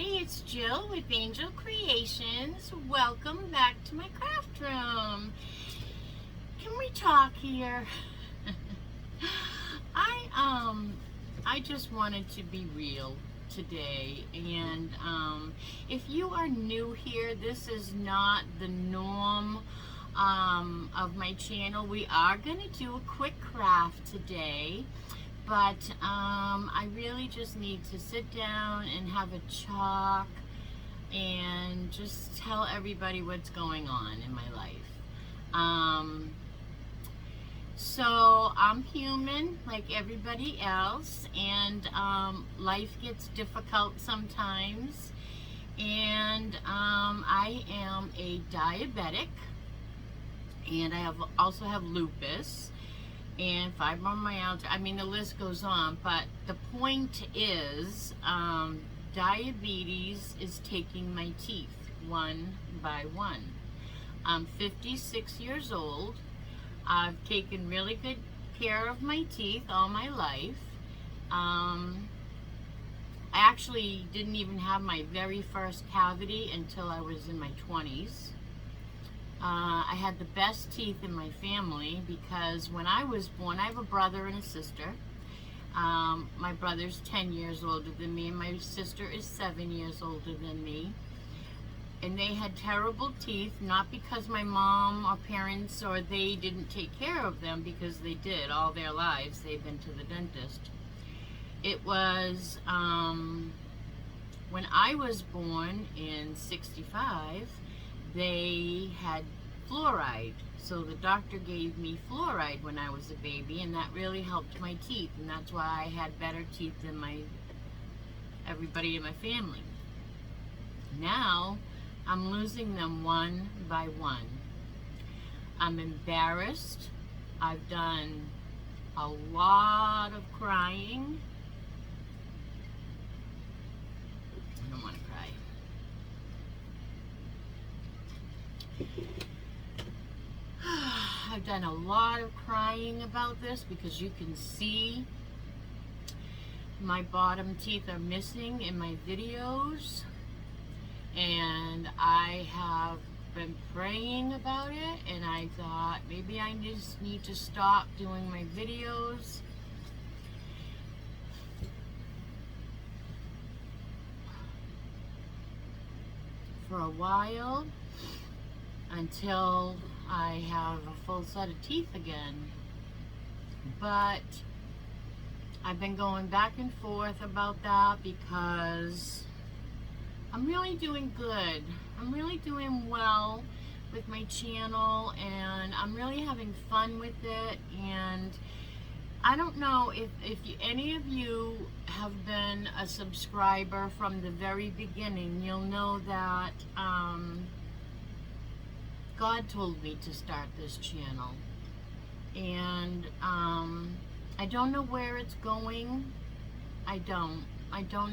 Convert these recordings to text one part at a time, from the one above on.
everybody, it's Jill with Angel Creations. Welcome back to my craft room. Can we talk here? I just wanted to be real today, and if you are new here, this is not the norm of my channel. We are going to do a quick craft today. But I really just need to sit down and have a chalk and just tell everybody what's going on in my life. So I'm human like everybody else, and life gets difficult sometimes. And I am a diabetic, and I also have lupus and fibromyalgia. I mean, the list goes on, but the point is diabetes is taking my teeth one by one. I'm 56 years old. I've taken really good care of my teeth all my life. I actually didn't even have my very first cavity until I was in my 20s. I had the best teeth in my family because when I was born, I have a brother and a sister. My brother's 10 years older than me, and my sister is 7 years older than me. And they had terrible teeth, not because my mom or parents or they didn't take care of them, because they did all their lives. They've been to the dentist. It was when I was born in 65, they had fluoride. So the doctor gave me fluoride when I was a baby, and that really helped my teeth, and that's why I had better teeth than everybody in my family. Now I'm losing them one by one. I'm embarrassed. I've done a lot of crying. I don't want to cry. I've done a lot of crying about this because you can see my bottom teeth are missing in my videos, and I have been praying about it, and I thought maybe I just need to stop doing my videos. For a while, until I have a full set of teeth again. But I've been going back and forth about that because I'm really doing good. I'm really doing well with my channel, and I'm really having fun with it. And I don't know if any of you have been a subscriber from the very beginning. You'll know that God told me to start this channel, and I don't know where it's going. I don't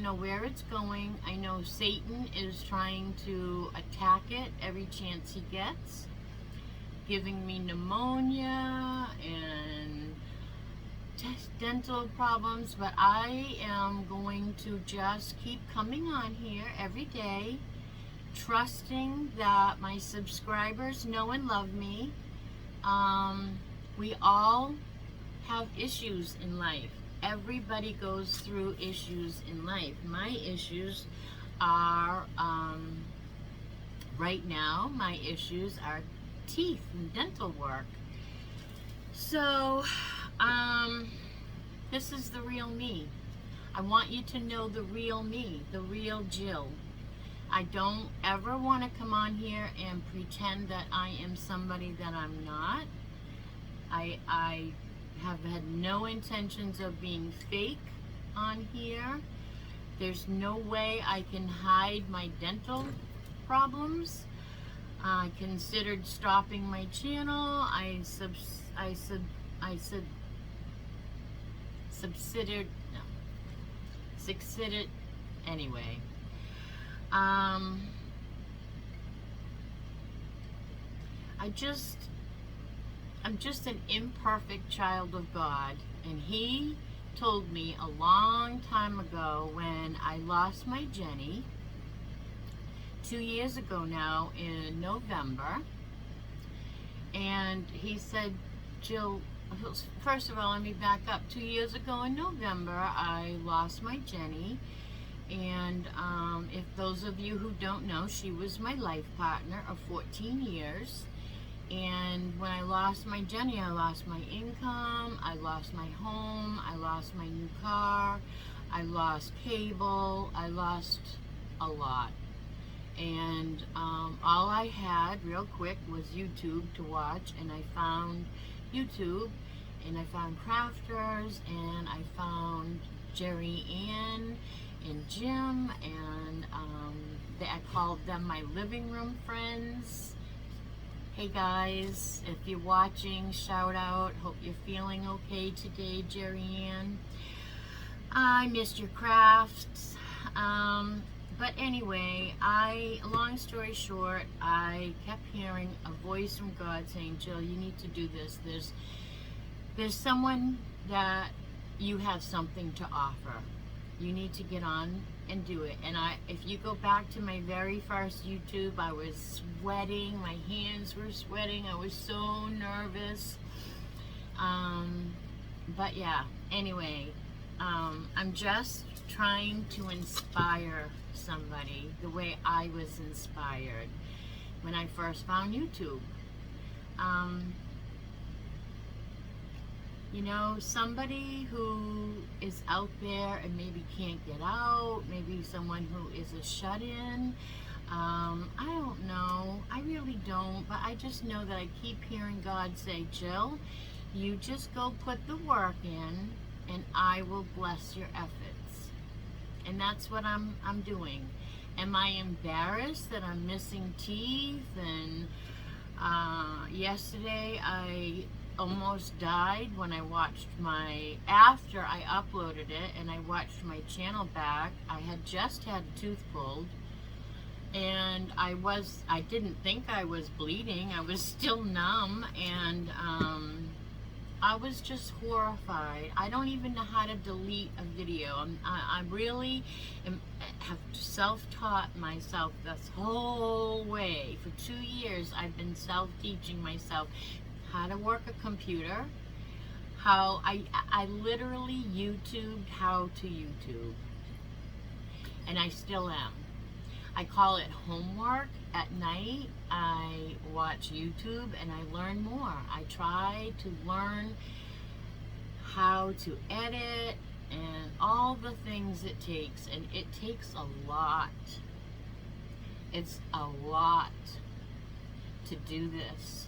know where it's going. I know Satan is trying to attack it every chance he gets, giving me pneumonia and dental problems, but I am going to just keep coming on here every day, trusting that my subscribers know and love me. We all have issues in life. Everybody goes through issues in life. My issues are, right now, my issues are teeth and dental work. So, this is the real me. I want you to know the real me, the real Jill. I don't ever want to come on here and pretend that I am somebody that I'm not. I have had no intentions of being fake on here. There's no way I can hide my dental problems. I considered stopping my channel. Succeeded anyway. I'm just an imperfect child of God, and He told me a long time ago when I lost my Jenny 2 years ago now in November. And he said, Jill, first of all, let me back up. 2 years ago in November, I lost my Jenny. And if those of you who don't know, she was my life partner of 14 years. And when I lost my Jenny, I lost my income, I lost my home, I lost my new car, I lost cable, I lost a lot. And all I had real quick was YouTube to watch, and I found YouTube, and I found Crafters, and I found Jerry Ann and Jim, and I called them my living room friends. Hey guys, if you're watching, shout out. Hope you're feeling okay today, Jerry Ann. I missed your crafts. But anyway, long story short, I kept hearing a voice from God saying, Jill, you need to do this. There's someone that you have something to offer. You need to get on and do it. And if you go back to my very first YouTube, I was sweating, my hands were sweating, I was so nervous. But yeah, anyway, I'm just trying to inspire somebody the way I was inspired when I first found YouTube. You know, somebody who is out there and maybe can't get out, maybe someone who is a shut-in. I don't know. I really don't, but I just know that I keep hearing God say, Jill, you just go put the work in and I will bless your efforts. And that's what I'm doing. Am I embarrassed that I'm missing teeth? And yesterday I almost died when I watched after I uploaded it and I watched my channel back. I had just had a tooth pulled, and I didn't think I was bleeding. I was still numb, and I was just horrified. I don't even know how to delete a video. I really have self-taught myself this whole way. For 2 years, I've been self-teaching myself how to work a computer, how I literally YouTubed how to YouTube, and I still am. I call it homework. At night I watch YouTube and I learn more. I try to learn how to edit and all the things it takes, and it takes a lot. It's a lot to do this.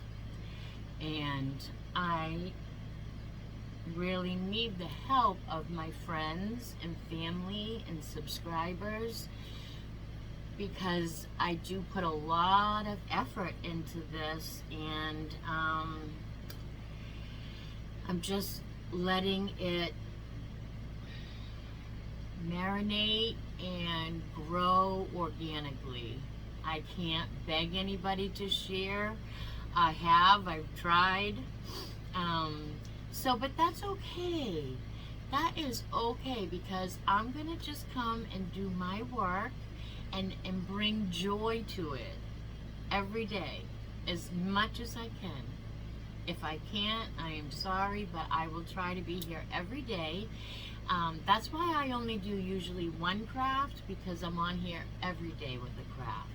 And I really need the help of my friends and family and subscribers, because I do put a lot of effort into this, and I'm just letting it marinate and grow organically. I can't beg anybody to share. I've tried. But that's okay. That is okay, because I'm gonna just come and do my work and bring joy to it every day, as much as I can. If I can't, I am sorry, but I will try to be here every day. That's why I only do usually one craft, because I'm on here every day with a craft.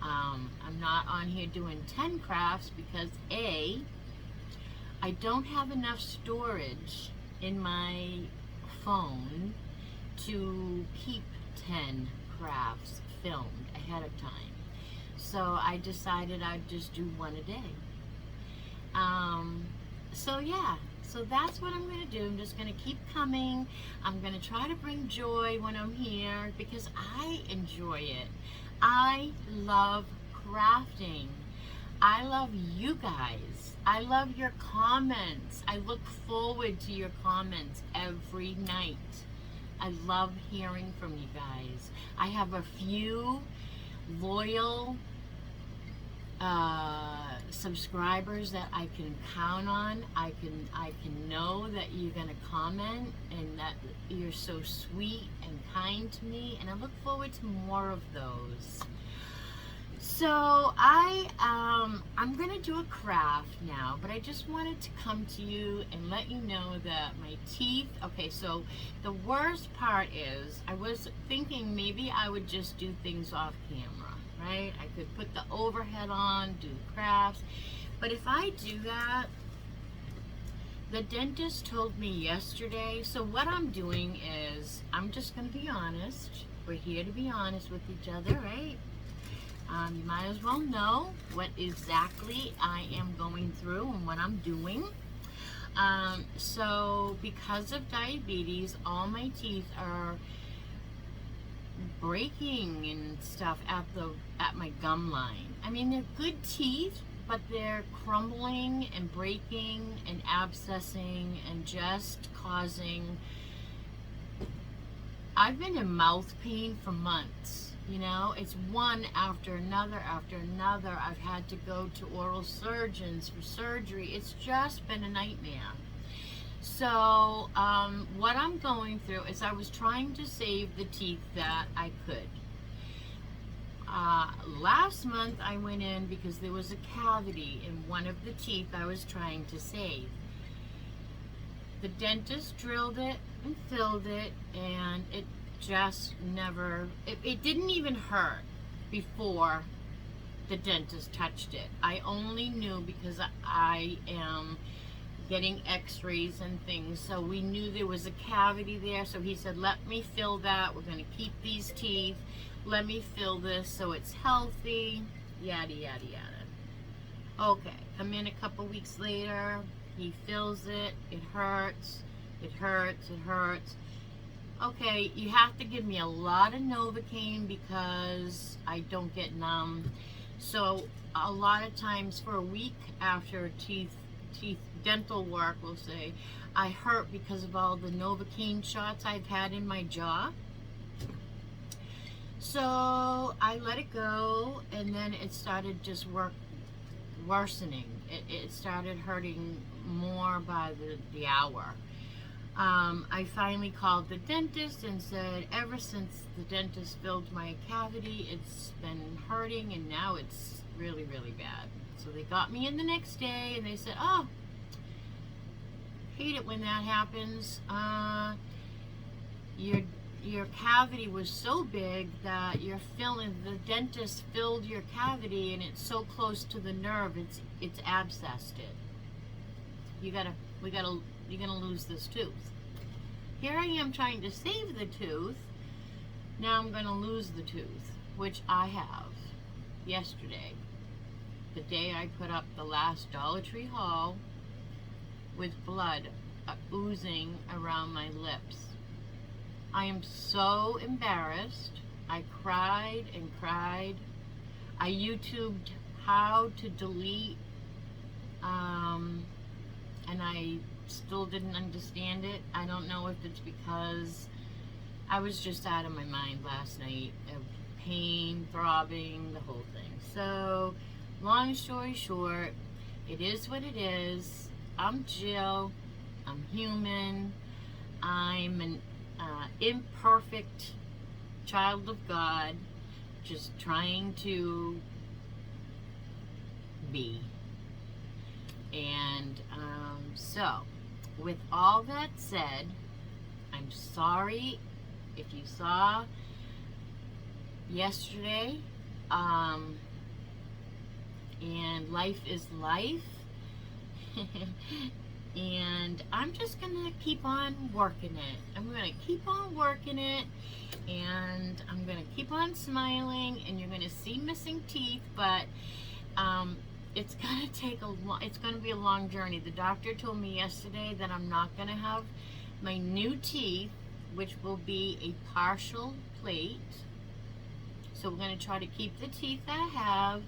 I'm not on here doing 10 crafts because I don't have enough storage in my phone to keep 10 crafts filmed ahead of time. So I decided I'd just do one a day. So that's what I'm going to do. I'm just going to keep coming. I'm going to try to bring joy when I'm here, because I enjoy it. I love crafting. I love you guys. I love your comments. I look forward to your comments every night. I love hearing from you guys. I have a few loyal subscribers that I can count on. I can know that you're gonna comment and that you're so sweet and kind to me, and I look forward to more of those. So I'm gonna do a craft now, but I just wanted to come to you and let you know that my teeth. Okay, so the worst part is I was thinking maybe I would just do things off camera, right? I could put the overhead on, do crafts, but if I do that, the dentist told me yesterday. So what I'm doing is I'm just gonna be honest. We're here to be honest with each other, right? You might as well know what exactly I am going through and what I'm doing. So because of diabetes, all my teeth are breaking and stuff at my gum line. I mean, they're good teeth, but they're crumbling and breaking and abscessing and just causing. I've been in mouth pain for months. You know, it's one after another after another. I've had to go to oral surgeons for surgery. It's just been a nightmare. So what I'm going through is I was trying to save the teeth that I could. Last month I went in because there was a cavity in one of the teeth I was trying to save. The dentist drilled it and filled it, and it just never, it didn't even hurt before the dentist touched it. I only knew because I am getting x-rays and things, so we knew there was a cavity there. So he said, let me fill that, we're going to keep these teeth, let me fill this so it's healthy, yada yada yada. Okay, come in a couple weeks later, he fills it, it hurts, it hurts, it hurts. Okay, you have to give me a lot of Novocaine because I don't get numb. So a lot of times for a week after teeth dental work, we'll say, I hurt because of all the Novocaine shots I've had in my jaw. So I let it go, and then it started just worsening. It started hurting more by the hour. I finally called the dentist and said, ever since the dentist filled my cavity, it's been hurting, and now it's really, really bad. So they got me in the next day, and they said, oh, hate it when that happens. Your cavity was so big that the dentist filled your cavity, and it's so close to the nerve, it's abscessed it. You're gonna lose this tooth. Here I am trying to save the tooth. Now I'm gonna lose the tooth, which I have yesterday, the day I put up the last Dollar Tree haul with blood oozing around my lips. I am so embarrassed. I cried and cried. I YouTubed how to delete, and I still didn't understand it. I don't know if it's because I was just out of my mind last night of pain, throbbing, the whole thing. So, long story short, it is what it is. I'm Jill. I'm human. I'm an imperfect child of God, just trying to be. And so, with all that said, I'm sorry if you saw yesterday, and life is life. And I'm just gonna keep on working it. I'm gonna keep on working it, and I'm gonna keep on smiling, and you're gonna see missing teeth, but it's gonna take it's gonna be a long journey. The doctor told me yesterday that I'm not gonna have my new teeth, which will be a partial plate. So we're gonna try to keep the teeth that I have,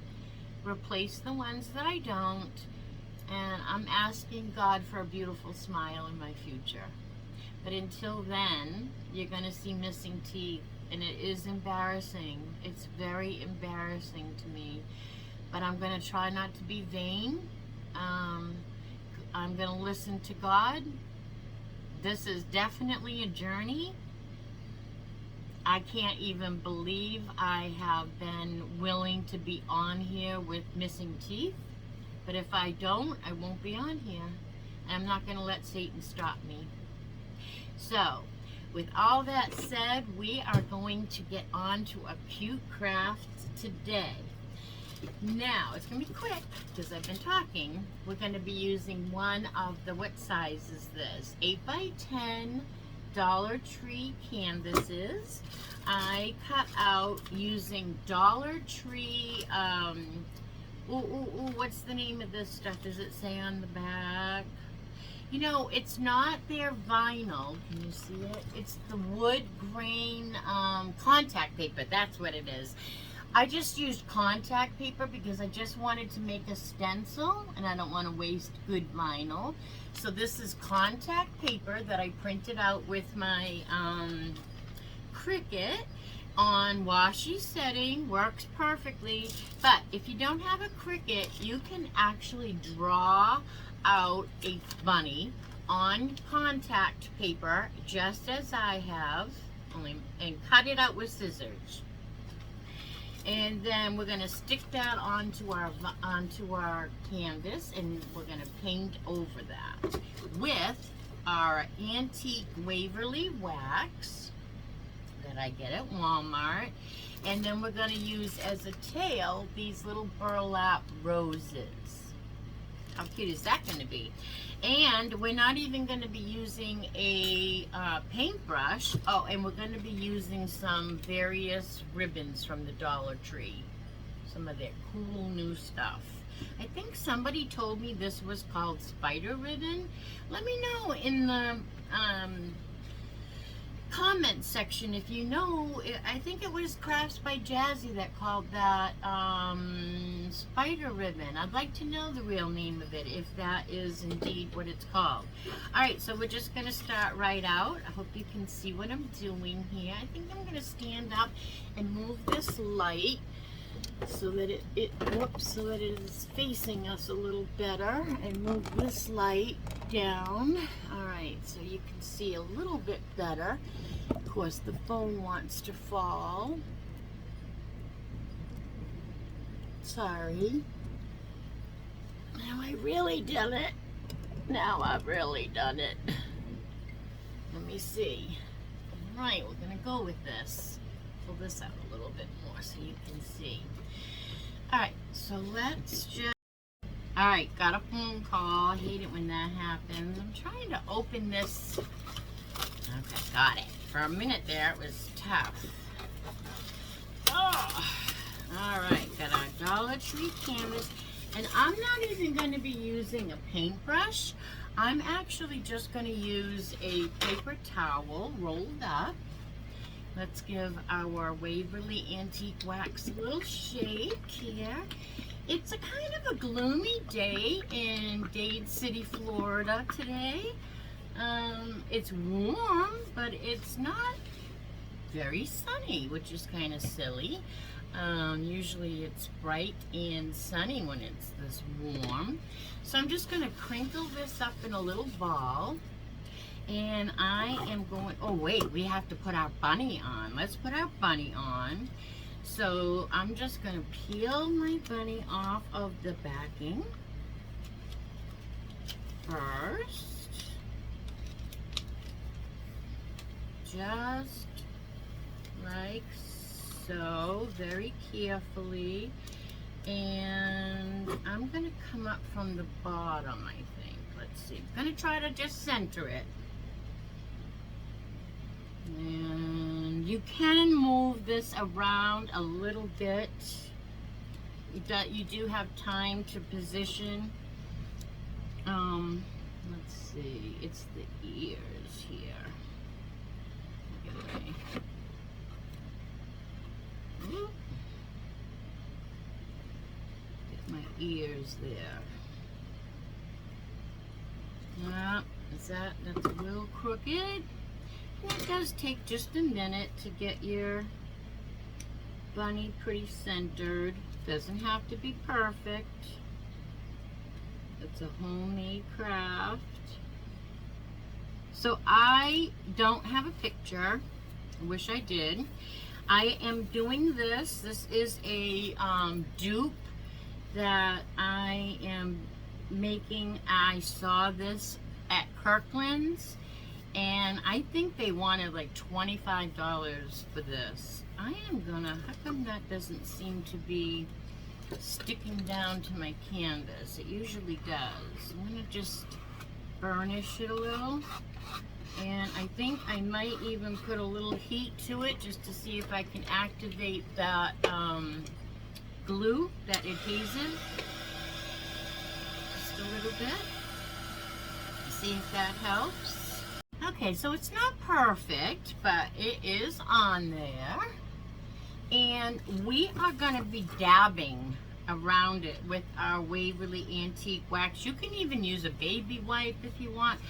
replace the ones that I don't, and I'm asking God for a beautiful smile in my future. But until then, you're going to see missing teeth, and it is embarrassing. It's very embarrassing to me. But I'm going to try not to be vain. I'm going to listen to God. This is definitely a journey. I can't even believe I have been willing to be on here with missing teeth. But if I don't, I won't be on here. And I'm not going to let Satan stop me. So, with all that said, we are going to get on to a cute craft today. Now, it's going to be quick because I've been talking. We're going to be using one of the, what size is this? 8 by 10 Dollar Tree canvases. I cut out using Dollar Tree, what's the name of this stuff? Does it say on the back? You know, it's not their vinyl. Can you see it? It's the wood grain contact paper. That's what it is. I just used contact paper because I just wanted to make a stencil and I don't want to waste good vinyl. So this is contact paper that I printed out with my Cricut on washi setting. Works perfectly. But if you don't have a Cricut, you can actually draw out a bunny on contact paper just as I have, and cut it out with scissors. And then we're going to stick that onto our canvas, and we're going to paint over that with our antique Waverly wax that I get at Walmart. And then we're going to use as a tail these little burlap roses. How cute is that going to be? And we're not even going to be using a paintbrush. Oh, and we're going to be using some various ribbons from the Dollar Tree. Some of their cool new stuff. I think somebody told me this was called spider ribbon. Let me know in the comment section if you know. I think it was Crafts by Jazzy that called that spider ribbon. I'd like to know the real name of it, if that is indeed what it's called. Alright, so we're just going to start right out. I hope you can see what I'm doing here. I think I'm going to stand up and move this light so that it is facing us a little better, and move this light down. Alright, so you can see a little bit better. Of course, the phone wants to fall. Sorry. Now I really done it. Now I've really done it. Let me see. Alright, we're going to go with this. Pull this out a little bit more so you can see. Alright, so let's just... Alright, got a phone call. I hate it when that happens. I'm trying to open this. Okay, got it. For a minute there, it was tough. Oh, alright, got our Dollar Tree canvas. And I'm not even going to be using a paintbrush. I'm actually just going to use a paper towel rolled up. Let's give our Waverly Antique Wax a little shake here. It's a kind of a gloomy day in Dade City, Florida today. It's warm, but it's not very sunny, which is kind of silly. Usually it's bright and sunny when it's this warm. So I'm just going to crinkle this up in a little ball. And I am going, oh wait, we have to put our bunny on. Let's put our bunny on. So I'm just going to peel my bunny off of the backing first. Just like so, very carefully. And I'm going to come up from the bottom, I think. Let's see. I'm going to try to just center it. And you can move this around a little bit. You do have time to position. Let's see. It's the ears here. Get my ears there. That's a little crooked. And it does take just a minute to get your bunny pretty centered. Doesn't have to be perfect. It's a homemade craft. So I don't have a picture I wish I did. I am doing this. This is a dupe that I am making. I saw this at Kirkland's, and I think they wanted like $25 for this. I am gonna, how come that doesn't seem to be sticking down to my canvas? It usually does. I'm gonna just burnish it a little, and I think I might even put a little heat to it just to see if I can activate that glue, that adhesive, just a little bit, see if that helps. Okay, so it's not perfect, but it is on there, and we are going to be dabbing around it with our Waverly Antique Wax. You can even use a baby wipe if you want.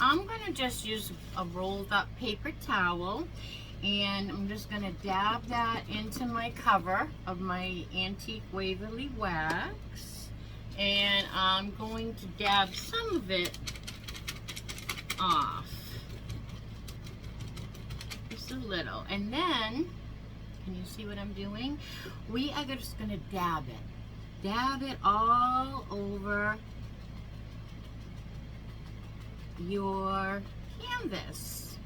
I'm going to just use a rolled up paper towel, and I'm just going to dab that into my cover of my Antique Waverly Wax, and I'm going to dab some of it off, just a little, and then, can you see what I'm doing? We are just going to dab it all over your canvas.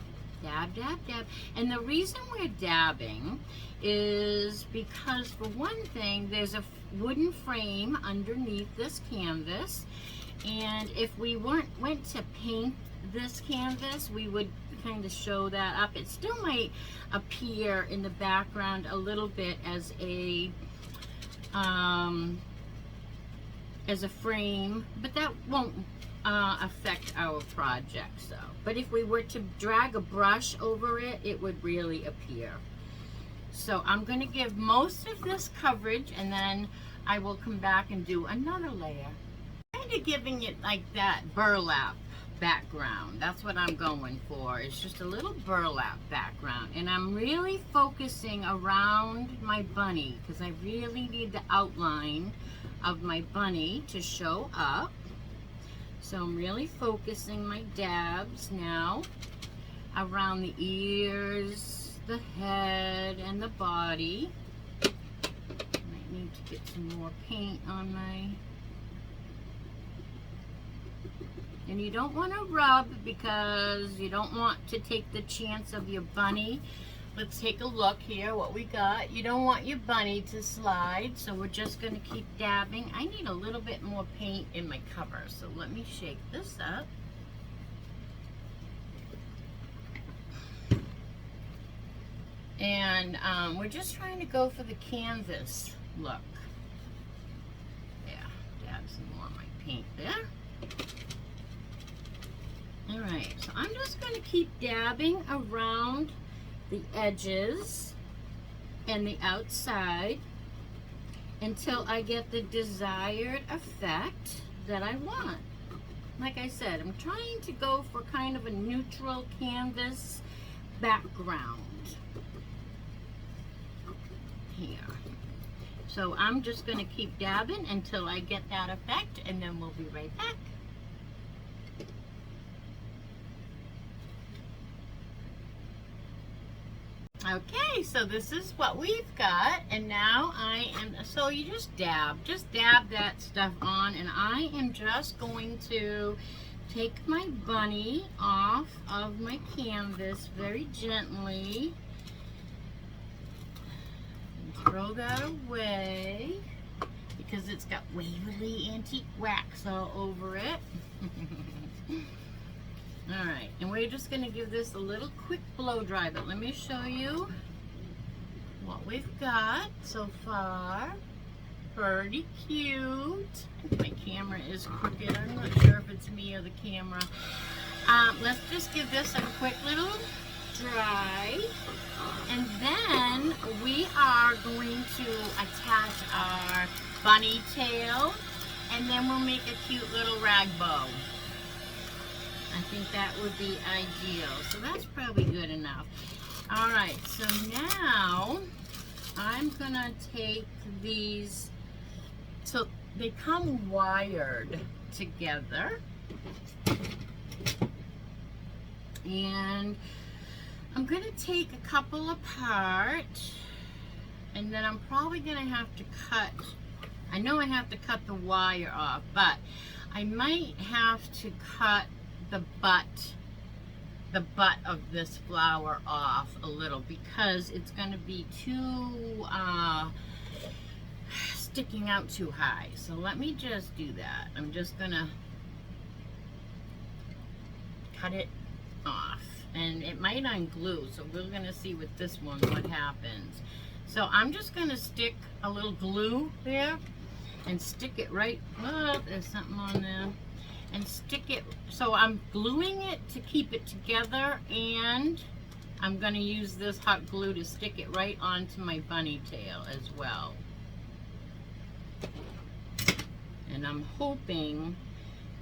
Dab, dab, dab. And the reason we're dabbing is because, for one thing, there's a wooden frame underneath this canvas, and if we went to paint this canvas, we would kind of show that up. It still might appear in the background a little bit as a frame, but that won't affect our project. So, but if we were to drag a brush over it, it would really appear. So I'm going to give most of this coverage, and then I will come back and do another layer. Kind of giving it like that burlap background. That's what I'm going for. It's just a little burlap background, and I'm really focusing around my bunny because I really need the outline of my bunny to show up. So I'm really focusing my dabs now around the ears, the head, and the body. Might need to get some more paint on my... And you don't want to rub because you don't want to take the chance of your bunny. Let's take a look here what we got. You don't want your bunny to slide, so we're just going to keep dabbing. I need a little bit more paint in my cover, so let me shake this up. And we're just trying to go for the canvas look. Yeah, dab some more of my paint there. Alright, so I'm just going to keep dabbing around the edges and the outside until I get the desired effect that I want. Like I said, I'm trying to go for kind of a neutral canvas background here. So I'm just going to keep dabbing until I get that effect, and then we'll be right back. Okay, so this is what we've got, and now so you just dab that stuff on, and I am just going to take my bunny off of my canvas very gently and throw that away because it's got Waverly Antique Wax all over it. Alright, and we're just going to give this a little quick blow dry, but let me show you what we've got so far. Pretty cute. My camera is crooked. I'm not sure if it's me or the camera. Let's just give this a quick little dry, and then we are going to attach our bunny tail, and then we'll make a cute little rag bow. I think that would be ideal. So that's probably good enough. All right, so now I'm gonna take these, so they come wired together, and I'm going to take a couple apart, and then I'm probably going to have to cut, I know I have to cut the wire off, but I might have to cut the butt of this flower off a little, because it's going to be too sticking out too high. So let me just do that. I'm just going to cut it off. And it might unglue, so we're going to see with this one what happens. So I'm just going to stick a little glue there and stick it right, oh, there's something on there, and stick it, so I'm gluing it to keep it together, and I'm going to use this hot glue to stick it right onto my bunny tail as well. And I'm hoping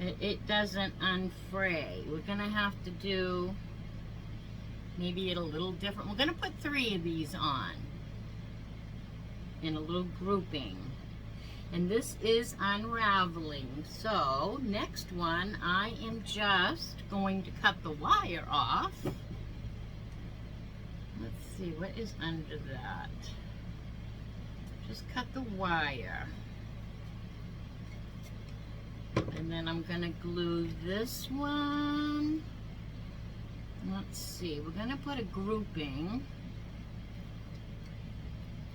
that it doesn't unfray. We're going to have to do maybe it a little different. We're going to put 3 of these on in a little grouping. And this is unraveling. So next one, I am just going to cut the wire off. Let's see, what is under that? Just cut the wire. And then I'm going to glue this one. Let's see, we're going to put a grouping.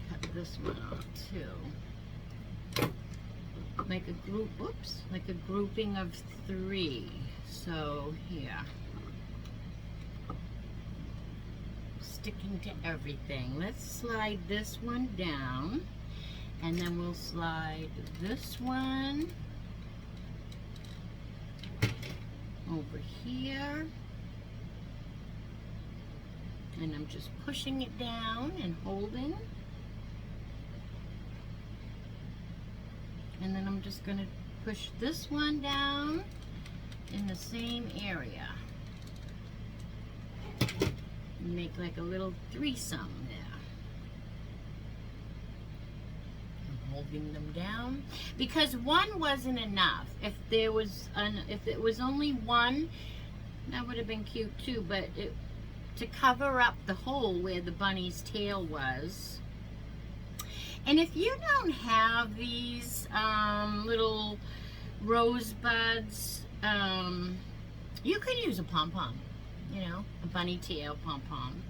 Cut this one off too. Like a group, oops, like a grouping of 3. So here. Sticking to everything. Let's slide this one down. And then we'll slide this one over here. And I'm just pushing it down and holding. And then I'm just going to push this one down in the same area. Make like a little threesome there. I'm holding them down because one wasn't enough. If it was only one, that would have been cute too, but to cover up the hole where the bunny's tail was. And if you don't have these little rosebuds, you could use a pom-pom, you know, a bunny tail pom-pom.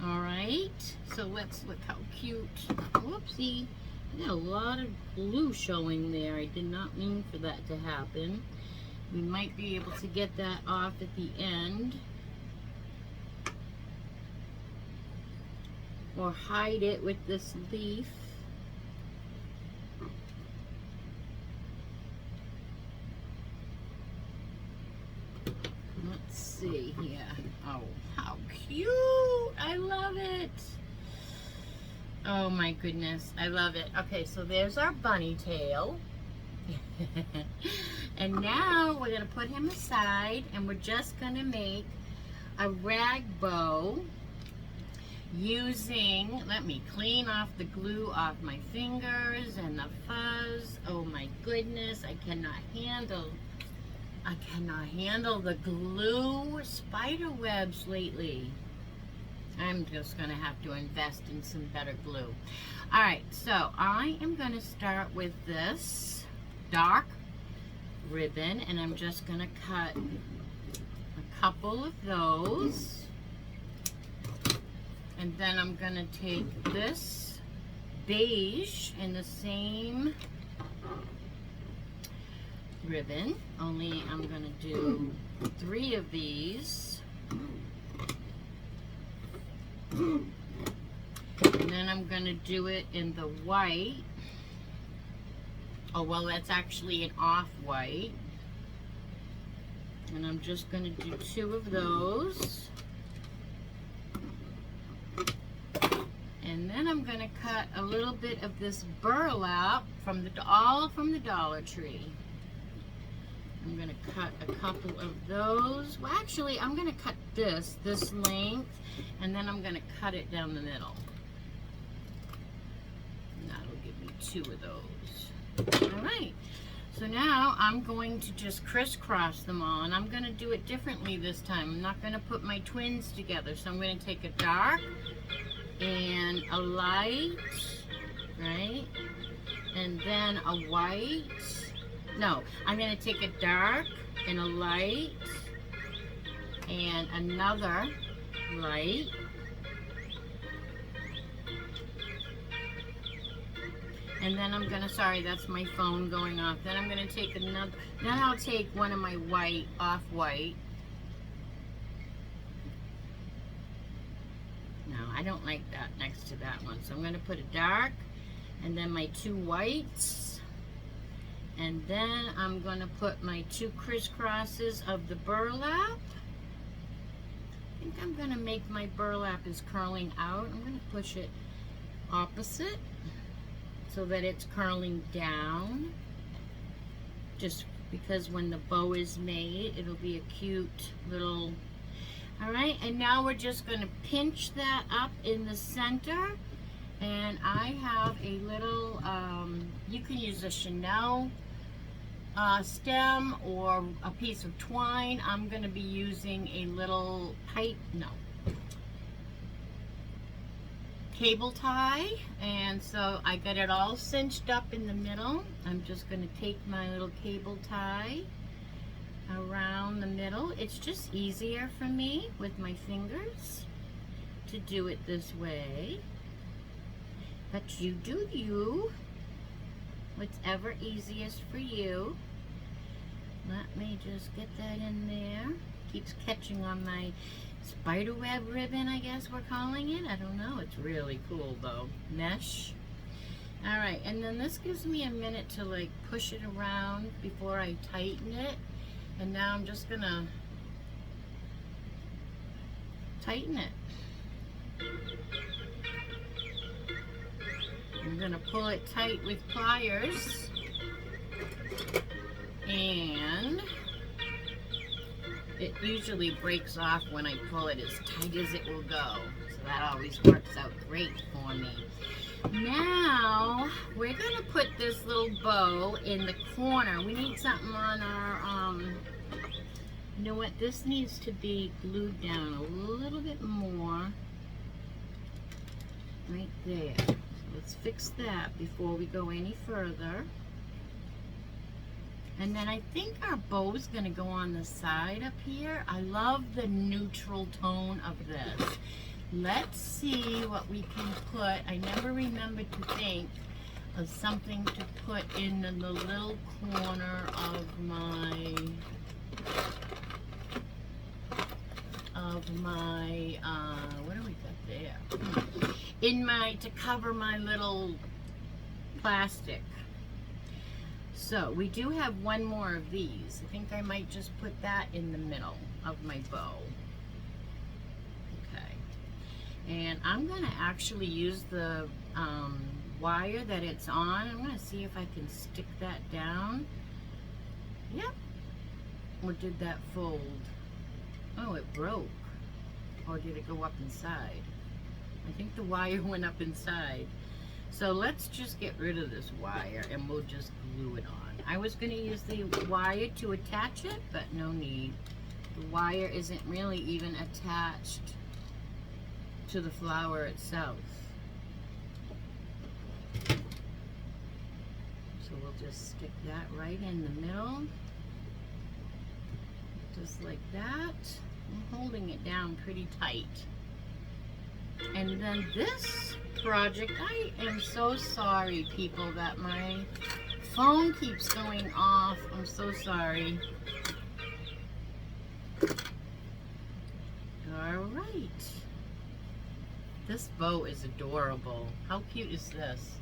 All right, so let's look how cute. Whoopsie, I got a lot of glue showing there. I did not mean for that to happen. We might be able to get that off at the end. Or hide it with this leaf. Let's see here. Oh, how cute! I love it. Oh my goodness, I love it. Okay, so there's our bunny tail. And now we're going to put him aside, and we're just going to make a rag bow using, let me clean off the glue off my fingers and the fuzz. Oh my goodness, I cannot handle the glue spider webs lately. I'm just going to have to invest in some better glue. Alright, so I am going to start with this dark ribbon, and I'm just going to cut a couple of those. And then I'm going to take this beige in the same ribbon, only I'm going to do 3 of these. And then I'm going to do it in the white. Oh, well, that's actually an off-white. And I'm just going to do 2 of those. And then I'm going to cut a little bit of this burlap all from the Dollar Tree. I'm going to cut a couple of those. Well, actually, I'm going to cut this length, and then I'm going to cut it down the middle. And that'll give me 2 of those. All right. So now I'm going to just crisscross them all, and I'm going to do it differently this time. I'm not going to put my twins together. So I'm going to take a dark and a light, right? And then a white. No, I'm going to take a dark and a light and another light. And then I'm gonna, sorry, that's my phone going off. Then I'm gonna take another, then I'll take one of my white, off-white. No, I don't like that next to that one. So I'm gonna put a dark, and then my two whites. And then I'm gonna put my two crisscrosses of the burlap. I think I'm gonna make my burlap is curling out. I'm gonna push it opposite, so that it's curling down, just because when the bow is made, it'll be a cute little, all right, and now we're just gonna pinch that up in the center, and I have a little, you can use a Chanel stem or a piece of twine. I'm gonna be using a little cable tie, and so I got it all cinched up in the middle. I'm just going to take my little cable tie around the middle. It's just easier for me with my fingers to do it this way, but you do you, whatever easiest for you. Let me just get that in there. Keeps catching on my spiderweb ribbon, I guess we're calling it. I don't know. It's really cool though. Mesh. All right, and then this gives me a minute to like push it around before I tighten it. And now I'm just gonna tighten it. I'm gonna pull it tight with pliers, and it usually breaks off when I pull it as tight as it will go. So that always works out great for me. Now, we're going to put this little bow in the corner. We need something on our, you know what? This needs to be glued down a little bit more. Right there. So let's fix that before we go any further. And then I think our bow's going to go on the side up here. I love the neutral tone of this. Let's see what we can put. I never remembered to think of something to put in the little corner of my, what do we got there? In my, to cover my little plastic. So we do have one more of these. I think I might just put that in the middle of my bow. Okay. And I'm going to actually use the wire that it's on. I'm going to see if I can stick that down. Yep. Or did that fold? Oh, it broke. Or did it go up inside? I think the wire went up inside. So let's just get rid of this wire and we'll just glue it on. I was going to use the wire to attach it, but no need. The wire isn't really even attached to the flower itself. So we'll just stick that right in the middle. Just like that. I'm holding it down pretty tight. And then this project, I am so sorry, people, that my phone keeps going off. I'm so sorry. All right. This bow is adorable. How cute is this?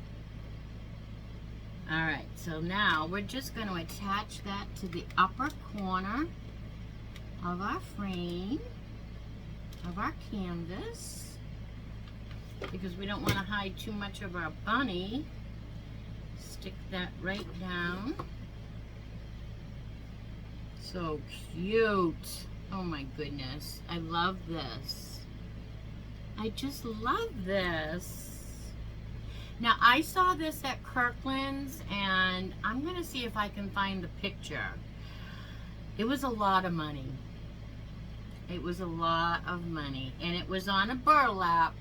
All right, so now we're just going to attach that to the upper corner of our frame, of our canvas, because we don't want to hide too much of our bunny. Stick that right down. So cute. Oh my goodness. I love this. I just love this. Now, I saw this at Kirkland's, and I'm going to see if I can find the picture. It was a lot of money. It was a lot of money, and it was on a burlap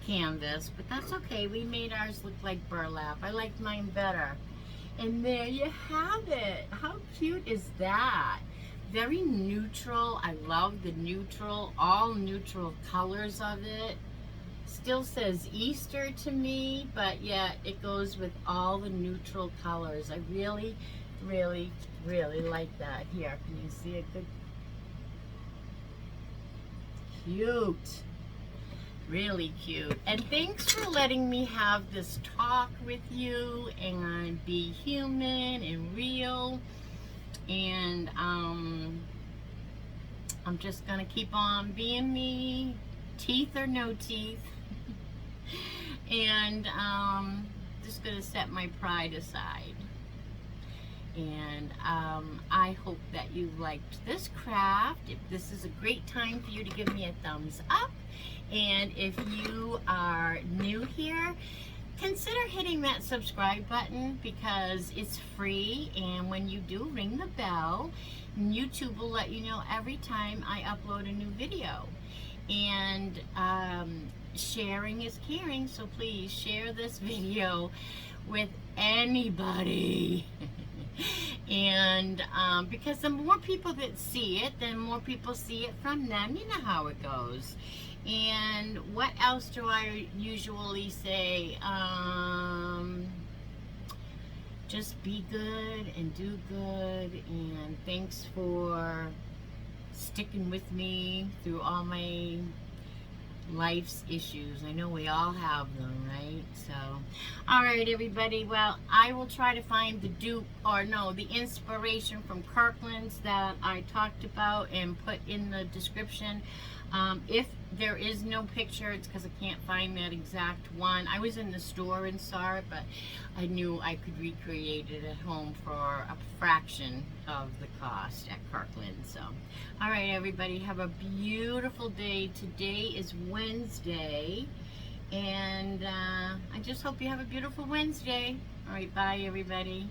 canvas, but that's okay. We made ours look like burlap. I liked mine better. And there you have it. How cute is that? Very neutral. I love the neutral, all neutral colors of it. Still says Easter to me, but yet it goes with all the neutral colors. I really, really, really like that. Here, can you see it good? Cute. Really cute. And thanks for letting me have this talk with you and be human and real. And I'm just gonna keep on being me, teeth or no teeth. And just gonna set my pride aside. And I hope that you liked this craft. If this is a great time for you to give me a thumbs up. And if you are new here, consider hitting that subscribe button because it's free. And when you do, ring the bell. YouTube will let you know every time I upload a new video. And sharing is caring, so please share this video with anybody. And because the more people that see it, the more people see it from them. You know how it goes. And what else do I usually say? Just be good and do good. And thanks for sticking with me through all my life's issues. I know we all have them, right? So, all right, everybody. Well, I will try to find the the inspiration from Kirkland's that I talked about and put in the description. If there is no picture, it's because I can't find that exact one. I was in the store and saw it, but I knew I could recreate it at home for a fraction of the cost at Kirkland's. So, all right, everybody, have a beautiful day. Today is Wednesday, and I just hope you have a beautiful Wednesday. All right, bye, everybody.